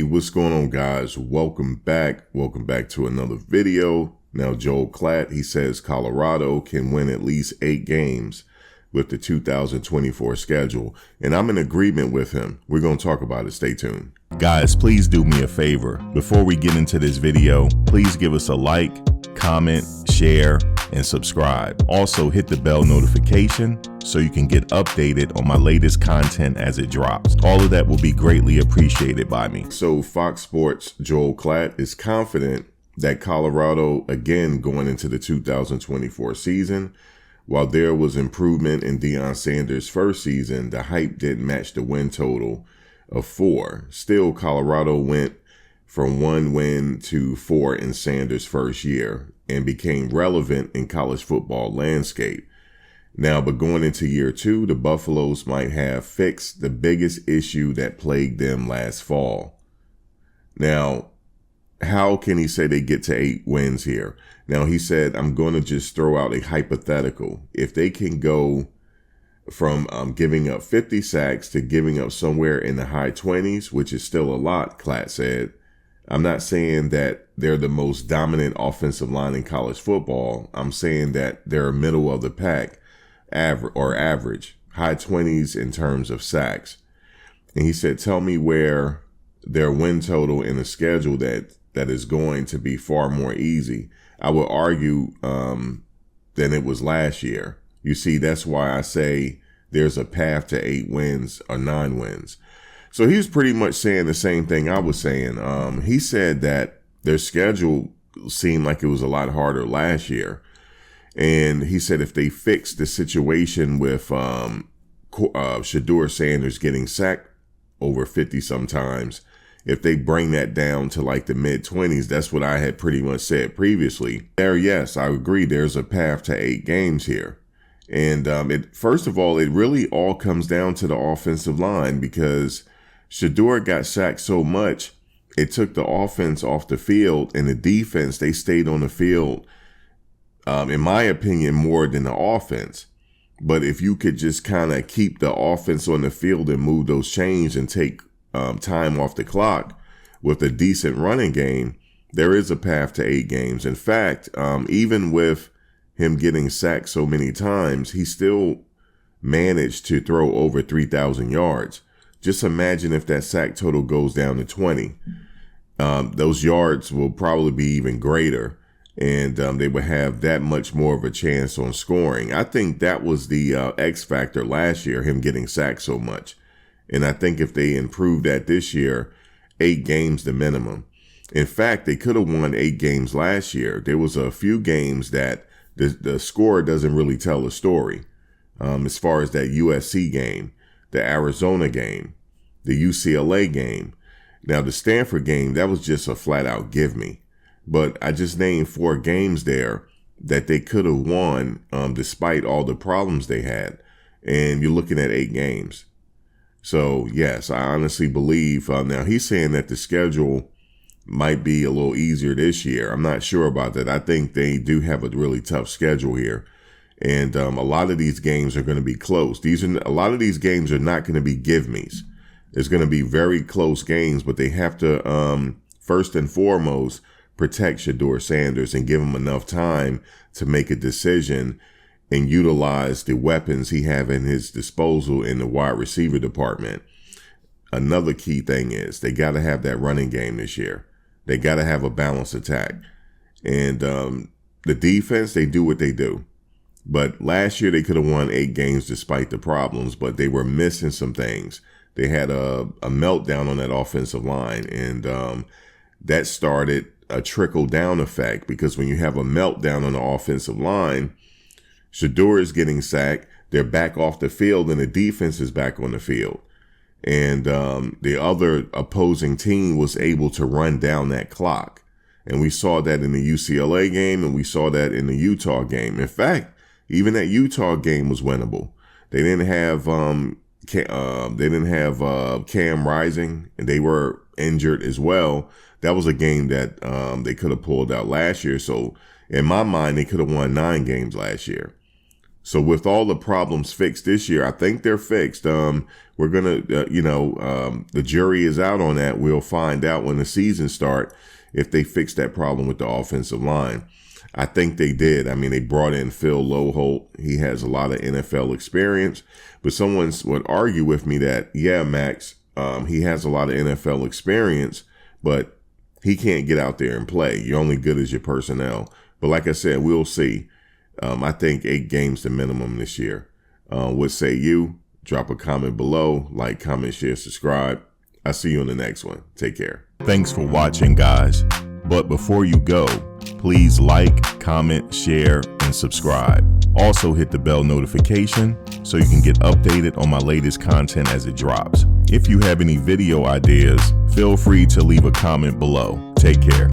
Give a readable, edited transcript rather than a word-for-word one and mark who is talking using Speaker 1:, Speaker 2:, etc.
Speaker 1: What's going on, guys? Welcome back. Welcome back to another video. Now, Joel Klatt, he says Colorado can win at least 8 games with the 2024 schedule. And I'm in agreement with him. We're going to talk about it. Stay tuned. Guys, please do me a favor. Before we get into this video, please give us a like, comment, share, and subscribe. Also, hit the bell notification so you can get updated on my latest content as it drops. All of that will be greatly appreciated by me. So Fox Sports Joel Klatt is confident that Colorado, again going into the 2024 season, while there was improvement in Deion Sanders' first season, the hype didn't match the win total of 4. Still, Colorado went from 1 win to 4 in Sanders' first year and became relevant in college football landscape. Now, but going into year 2, the Buffaloes might have fixed the biggest issue that plagued them last fall. Now, how can he say they get to 8 wins here? Now, he said, I'm going to just throw out a hypothetical. If they can go from giving up 50 sacks to giving up somewhere in the high 20s, which is still a lot, Klatt said. I'm not saying that they're the most dominant offensive line in college football. I'm saying that they're middle of the pack, average, high 20s in terms of sacks. And he said, tell me where their win total in a schedule that is going to be far more easy. I would argue than it was last year. You see, that's why I say there's a path to 8 wins or 9 wins. So he was pretty much saying the same thing I was saying. He said that their schedule seemed like it was a lot harder last year. And he said if they fix the situation with Deion Sanders getting sacked over 50 sometimes, if they bring that down to like the mid-20s, that's what I had pretty much said previously. Yes, I agree. There's a path to 8 games here. And first of all, it really all comes down to the offensive line because Shedeur got sacked so much, it took the offense off the field, and the defense, they stayed on the field, in my opinion, more than the offense. But if you could just kind of keep the offense on the field and move those chains and take time off the clock with a decent running game, there is a path to 8 games. In fact, even with him getting sacked so many times, he still managed to throw over 3,000 yards. Just imagine if that sack total goes down to 20. Those yards will probably be even greater, and they would have that much more of a chance on scoring. I think that was the X factor last year, him getting sacked so much. And I think if they improve that this year, 8 games the minimum. In fact, they could have won 8 games last year. There was a few games that the score doesn't really tell a story. As far as that USC game, the Arizona game, the UCLA game. Now, the Stanford game, that was just a flat-out give me. But I just named 4 games there that they could have won despite all the problems they had. And you're looking at 8 games. So, yes, I honestly believe. Now, he's saying that the schedule might be a little easier this year. I'm not sure about that. I think they do have a really tough schedule here. And a lot of these games are going to be close. A lot of these games are not going to be give-me's. It's going to be very close games, but they have to, first and foremost, protect Deion Sanders and give him enough time to make a decision and utilize the weapons he have in his disposal in the wide receiver department. Another key thing is they got to have that running game this year. They got to have a balanced attack. And the defense, they do what they do. But last year they could have won 8 games despite the problems, but they were missing some things. They had a meltdown on that offensive line, and that started a trickle-down effect because when you have a meltdown on the offensive line, Shedeur is getting sacked, they're back off the field, and the defense is back on the field. And the other opposing team was able to run down that clock. And we saw that in the UCLA game, and we saw that in the Utah game. In fact, even that Utah game was winnable. They didn't have Cam Rising, and they were injured as well. That was a game that they could have pulled out last year. So in my mind, they could have won 9 games last year. So with all the problems fixed this year, I think they're fixed. We're going to, the jury is out on that. We'll find out when the season starts if they fix that problem with the offensive line. I think they did. I mean, they brought in Phil Loholt. He has a lot of NFL experience, but someone would argue with me that, yeah, Max, he has a lot of NFL experience, but he can't get out there and play. You're only good as your personnel. But like I said, we'll see. I think 8 games the minimum this year. What say you? Drop a comment below. Like, comment, share, subscribe. I'll see you in the next one. Take care. Thanks for watching, guys. But before you go, please like, comment, share, and subscribe. Also hit the bell notification so you can get updated on my latest content as it drops. If you have any video ideas, feel free to leave a comment below. Take care.